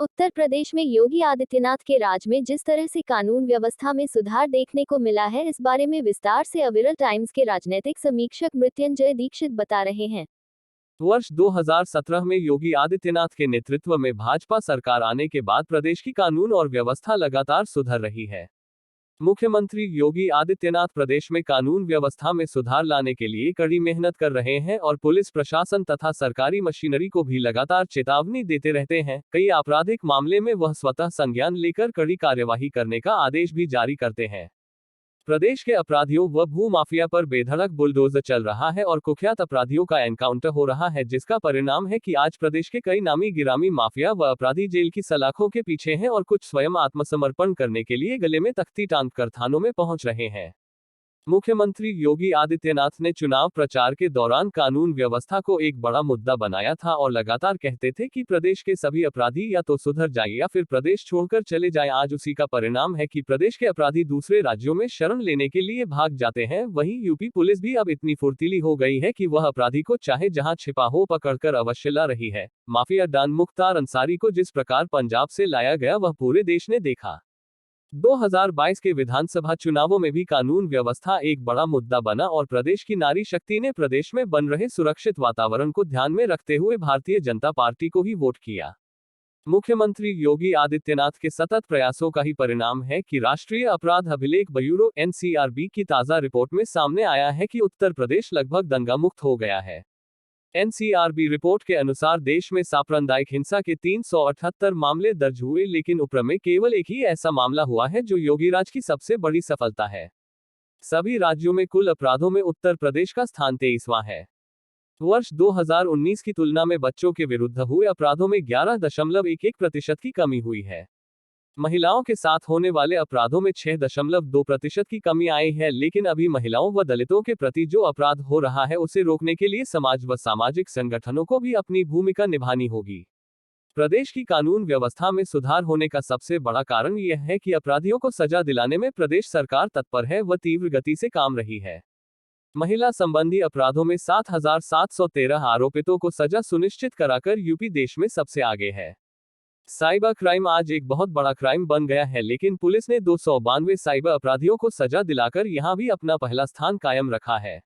उत्तर प्रदेश में योगी आदित्यनाथ के राज में जिस तरह से कानून व्यवस्था में सुधार देखने को मिला है, इस बारे में विस्तार से अविरल टाइम्स के राजनीतिक समीक्षक मृत्युंजय दीक्षित बता रहे हैं। वर्ष 2017 में योगी आदित्यनाथ के नेतृत्व में भाजपा सरकार आने के बाद प्रदेश की कानून और व्यवस्था लगातार सुधर रही है। मुख्यमंत्री योगी आदित्यनाथ प्रदेश में कानून व्यवस्था में सुधार लाने के लिए कड़ी मेहनत कर रहे हैं और पुलिस प्रशासन तथा सरकारी मशीनरी को भी लगातार चेतावनी देते रहते हैं। कई आपराधिक मामले में वह स्वतः संज्ञान लेकर कड़ी कार्यवाही करने का आदेश भी जारी करते हैं। प्रदेश के अपराधियों व भू माफिया पर बेधड़क बुलडोजर चल रहा है और कुख्यात अपराधियों का एनकाउंटर हो रहा है, जिसका परिणाम है कि आज प्रदेश के कई नामी गिरामी माफिया व अपराधी जेल की सलाखों के पीछे हैं और कुछ स्वयं आत्मसमर्पण करने के लिए गले में तख्ती टांग कर थानों में पहुंच रहे हैं। मुख्यमंत्री योगी आदित्यनाथ ने चुनाव प्रचार के दौरान कानून व्यवस्था को एक बड़ा मुद्दा बनाया था और लगातार कहते थे कि प्रदेश के सभी अपराधी या तो सुधर जाएं या फिर प्रदेश छोड़कर चले जाएं। आज उसी का परिणाम है कि प्रदेश के अपराधी दूसरे राज्यों में शरण लेने के लिए भाग जाते हैं। वहीं यूपी पुलिस भी अब इतनी फुर्तीली हो गई है कि वह अपराधी को चाहे जहां छिपा हो पकड़कर अवश्य ला रही है। माफिया डॉन मुख्तार अंसारी को जिस प्रकार पंजाब से लाया गया वह पूरे देश ने देखा। 2022 के विधानसभा चुनावों में भी कानून व्यवस्था एक बड़ा मुद्दा बना और प्रदेश की नारी शक्ति ने प्रदेश में बन रहे सुरक्षित वातावरण को ध्यान में रखते हुए भारतीय जनता पार्टी को ही वोट किया। मुख्यमंत्री योगी आदित्यनाथ के सतत प्रयासों का ही परिणाम है कि राष्ट्रीय अपराध अभिलेख ब्यूरो (NCRB) की ताजा रिपोर्ट में सामने आया है कि उत्तर प्रदेश लगभग दंगा मुक्त हो गया है। NCRB रिपोर्ट के अनुसार देश में सांप्रदायिक हिंसा के 378 मामले दर्ज हुए, लेकिन उपद्रव में केवल एक ही ऐसा मामला हुआ है जो योगीराज की सबसे बड़ी सफलता है। सभी राज्यों में कुल अपराधों में उत्तर प्रदेश का स्थान 23वां है। वर्ष 2019 की तुलना में बच्चों के विरुद्ध हुए अपराधों में 11.11% की कमी हुई है। महिलाओं के साथ होने वाले अपराधों में 6.2% की कमी आई है, लेकिन अभी महिलाओं व दलितों के प्रति जो अपराध हो रहा है उसे रोकने के लिए समाज व सामाजिक संगठनों को भी अपनी भूमिका निभानी होगी। प्रदेश की कानून व्यवस्था में सुधार होने का सबसे बड़ा कारण यह है कि अपराधियों को सजा दिलाने में प्रदेश सरकार तत्पर है व तीव्र गति से काम रही है। महिला संबंधी अपराधों में 7,713 आरोपितों को सजा सुनिश्चित कराकर यूपी देश में सबसे आगे है। साइबर क्राइम आज एक बहुत बड़ा क्राइम बन गया है, लेकिन पुलिस ने 292 साइबर अपराधियों को सजा दिलाकर यहां भी अपना पहला स्थान कायम रखा है।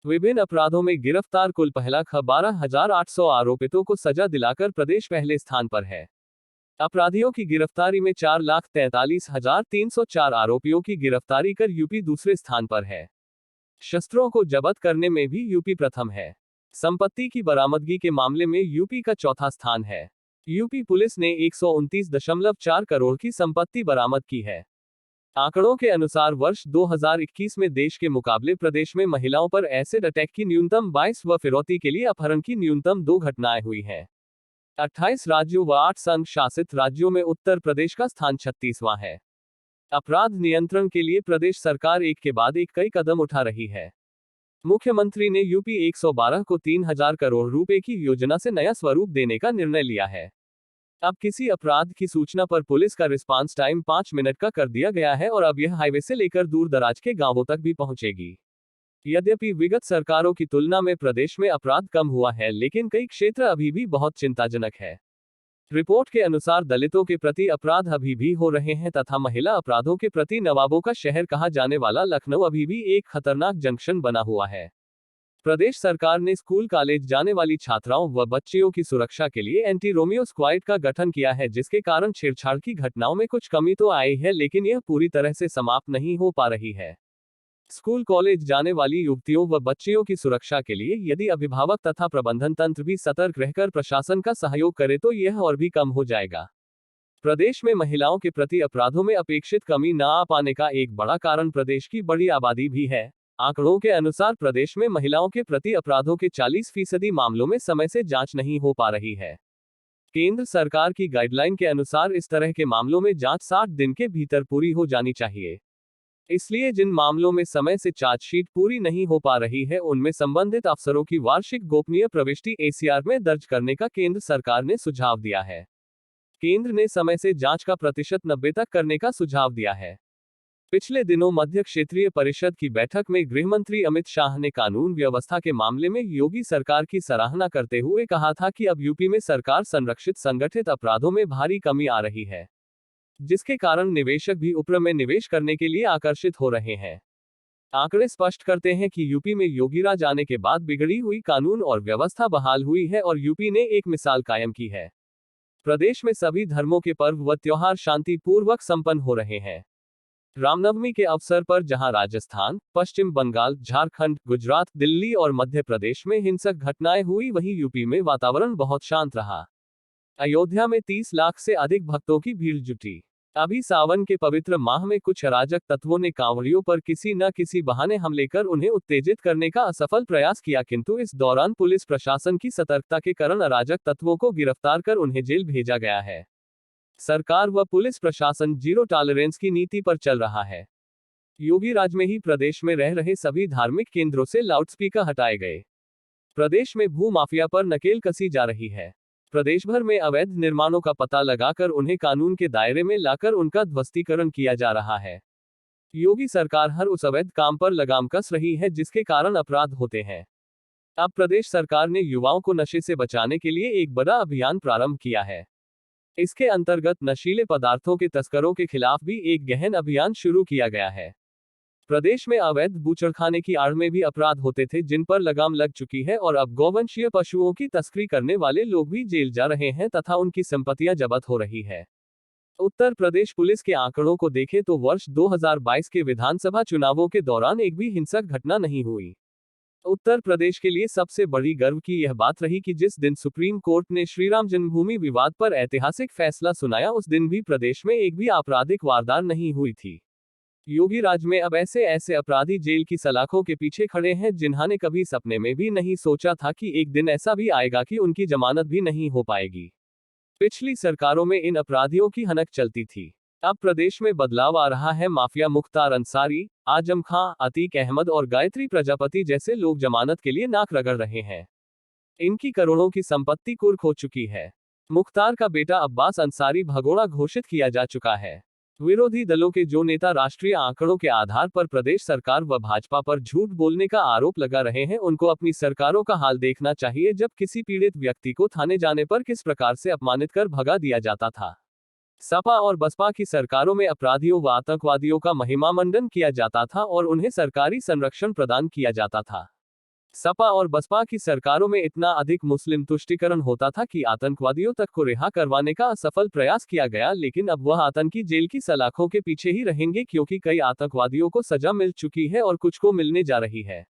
विभिन्न अपराधों में गिरफ्तार कुल 12,800 आरोपितों को सजा दिलाकर प्रदेश पहले स्थान पर है। अपराधियों की गिरफ्तारी में 4,43,304 आरोपियों की गिरफ्तारी कर यूपी दूसरे स्थान पर है। शस्त्रों को जब्त करने में भी यूपी प्रथम है। संपत्ति की बरामदगी के मामले में यूपी का चौथा स्थान है। यूपी पुलिस ने 129.4 करोड़ की संपत्ति बरामद की है। आंकड़ों के अनुसार वर्ष 2021 में देश के मुकाबले प्रदेश में महिलाओं पर एसिड अटैक की न्यूनतम 22 व फिरौती के लिए अपहरण की न्यूनतम 2 घटनाएं हुई हैं। 28 राज्यों व 8 संघ शासित राज्यों में उत्तर प्रदेश का स्थान 36वां है। अपराध नियंत्रण के लिए प्रदेश सरकार एक के बाद एक कई कदम उठा रही है। मुख्यमंत्री ने यूपी 112 को 3,000 करोड़ रुपए की योजना से नया स्वरूप देने का निर्णय लिया है। अब किसी अपराध की सूचना पर पुलिस का रिस्पांस टाइम 5 मिनट का कर दिया गया है और अब यह हाईवे से लेकर दूर दराज के गांवों तक भी पहुंचेगी। यद्यपि विगत सरकारों की तुलना में प्रदेश में अपराध कम हुआ है, लेकिन कई क्षेत्र अभी भी बहुत चिंताजनक है। रिपोर्ट के अनुसार दलितों के प्रति अपराध अभी भी हो रहे हैं तथा महिला अपराधों के प्रति नवाबों का शहर कहा जाने वाला लखनऊ अभी भी एक खतरनाक जंक्शन बना हुआ है। प्रदेश सरकार ने स्कूल कॉलेज जाने वाली छात्राओं व बच्चियों की सुरक्षा के लिए एंटी रोमियो स्क्वाड का गठन किया है, जिसके कारण छेड़छाड़ की घटनाओं में कुछ कमी तो आई है, लेकिन यह पूरी तरह से समाप्त नहीं हो पा रही है। स्कूल कॉलेज जाने वाली युवतियों व बच्चियों की सुरक्षा के लिए यदि अभिभावक तथा प्रबंधन तंत्र भी सतर्क रहकर प्रशासन का सहयोग करे तो यह और भी कम हो जाएगा। प्रदेश में महिलाओं के प्रति अपराधों में अपेक्षित कमी न आ पाने का एक बड़ा कारण प्रदेश की बड़ी आबादी भी है। आंकड़ों के अनुसार प्रदेश में महिलाओं के प्रति अपराधों के 40% मामलों में समय से जांच नहीं हो पा रही है। केंद्र सरकार की गाइडलाइन के अनुसार इस तरह के मामलों में जांच 60 दिन के भीतर पूरी हो जानी चाहिए। इसलिए जिन मामलों में समय से चार्जशीट पूरी नहीं हो पा रही है उनमें संबंधित अफसरों की वार्षिक गोपनीय प्रविष्टि ACR में दर्ज करने का केंद्र सरकार ने सुझाव दिया है। केंद्र ने समय से जांच का प्रतिशत 90 तक करने का सुझाव दिया है। पिछले दिनों मध्य क्षेत्रीय परिषद की बैठक में गृहमंत्री अमित शाह ने कानून व्यवस्था के मामले में योगी सरकार की सराहना करते हुए कहा था कि अब यूपी में सरकार संरक्षित संगठित अपराधों में भारी कमी आ रही है, जिसके कारण निवेशक भी ऊपर में निवेश करने के लिए आकर्षित हो रहे हैं। आंकड़े स्पष्ट करते हैं कि यूपी में योगी राज आने के बाद बिगड़ी हुई कानून और व्यवस्था बहाल हुई है और यूपी ने एक मिसाल कायम की है। प्रदेश में सभी धर्मों के पर्व व त्योहार शांतिपूर्वक संपन्न हो रहे हैं। रामनवमी के अवसर पर जहां राजस्थान, पश्चिम बंगाल, झारखंड, गुजरात, दिल्ली और मध्य प्रदेश में हिंसक घटनाएं हुई, वहीं यूपी में वातावरण बहुत शांत रहा। अयोध्या में 30 लाख से अधिक भक्तों की भीड़ जुटी। अभी सावन के पवित्र माह में कुछ अराजक तत्वों ने कांवड़ियों पर किसी न किसी बहाने हमले कर उन्हें उत्तेजित करने का असफल प्रयास किया, किंतु इस दौरान पुलिस प्रशासन की सतर्कता के कारण अराजक तत्वों को गिरफ्तार कर उन्हें जेल भेजा गया है। सरकार व पुलिस प्रशासन जीरो टॉलरेंस की नीति पर चल रहा है। योगी राज में ही प्रदेश में रह रहे सभी धार्मिक केंद्रों से लाउडस्पीकर हटाए गए। प्रदेश में भू माफिया पर नकेल कसी जा रही है। प्रदेश भर में अवैध निर्माणों का पता लगाकर उन्हें कानून के दायरे में लाकर उनका ध्वस्तीकरण किया जा रहा है। योगी सरकार हर उस अवैध काम पर लगाम कस रही है जिसके कारण अपराध होते हैं। अब प्रदेश सरकार ने युवाओं को नशे से बचाने के लिए एक बड़ा अभियान प्रारंभ किया है। इसके अंतर्गत नशीले पदार्थों के तस्करों के खिलाफ भी एक गहन अभियान शुरू किया गया है। प्रदेश में अवैध बूचड़खाने की आड़ में भी अपराध होते थे जिन पर लगाम लग चुकी है और अब गौवंशीय पशुओं की तस्करी करने वाले लोग भी जेल जा रहे हैं तथा उनकी संपत्तियां जब्त हो रही है। उत्तर प्रदेश पुलिस के आंकड़ों को देखें तो वर्ष 2022 के विधानसभा चुनावों के दौरान एक भी हिंसक घटना नहीं हुई। उत्तर प्रदेश के लिए सबसे बड़ी गर्व की यह बात रही कि जिस दिन सुप्रीम कोर्ट ने श्रीराम जन्मभूमि विवाद पर ऐतिहासिक फैसला सुनाया, उस दिन भी प्रदेश में एक भी आपराधिक वारदात नहीं हुई थी। योगी राज में अब ऐसे ऐसे अपराधी जेल की सलाखों के पीछे खड़े हैं जिन्होंने कभी सपने में भी नहीं सोचा था कि एक दिन ऐसा भी आएगा कि उनकी जमानत भी नहीं हो पाएगी। पिछली सरकारों में इन अपराधियों की हनक चलती थी। अब प्रदेश में बदलाव आ रहा है। माफिया मुख्तार अंसारी, आजम खां, अतीक अहमद और गायत्री प्रजापति जैसे लोग जमानत के लिए नाक रगड़ रहे हैं। इनकी करोड़ों की संपत्ति कुर्क हो चुकी है। मुख्तार का बेटा अब्बास अंसारी भगोड़ा घोषित किया जा चुका है। विरोधी दलों के जो नेता राष्ट्रीय आंकड़ों के आधार पर प्रदेश सरकार व भाजपा पर झूठ बोलने का आरोप लगा रहे हैं, उनको अपनी सरकारों का हाल देखना चाहिए जब किसी पीड़ित व्यक्ति को थाने जाने पर किस प्रकार से अपमानित कर भगा दिया जाता था। सपा और बसपा की सरकारों में अपराधियों व आतंकवादियों का महिमामंडन किया जाता था और उन्हें सरकारी संरक्षण प्रदान किया जाता था। सपा और बसपा की सरकारों में इतना अधिक मुस्लिम तुष्टीकरण होता था कि आतंकवादियों तक को रिहा करवाने का असफल प्रयास किया गया, लेकिन अब वह आतंकी जेल की सलाखों के पीछे ही रहेंगे क्योंकि कई आतंकवादियों को सजा मिल चुकी है और कुछ को मिलने जा रही है।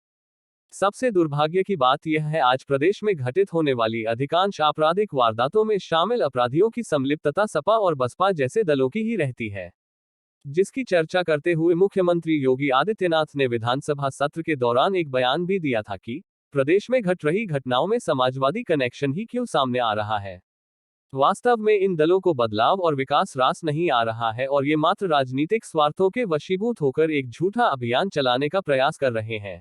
सबसे दुर्भाग्य की बात यह है, आज प्रदेश में घटित होने वाली अधिकांश आपराधिक वारदातों में शामिल अपराधियों की संलिप्तता सपा और बसपा जैसे दलों की ही रहती है, जिसकी चर्चा करते हुए मुख्यमंत्री योगी आदित्यनाथ ने विधानसभा सत्र के दौरान एक बयान भी दिया था कि प्रदेश में घट रही घटनाओं में समाजवादी कनेक्शन ही क्यों सामने आ रहा है। वास्तव में इन दलों को बदलाव और विकास रास नहीं आ रहा है और ये मात्र राजनीतिक स्वार्थों के वशीभूत होकर एक झूठा अभियान चलाने का प्रयास कर रहे हैं।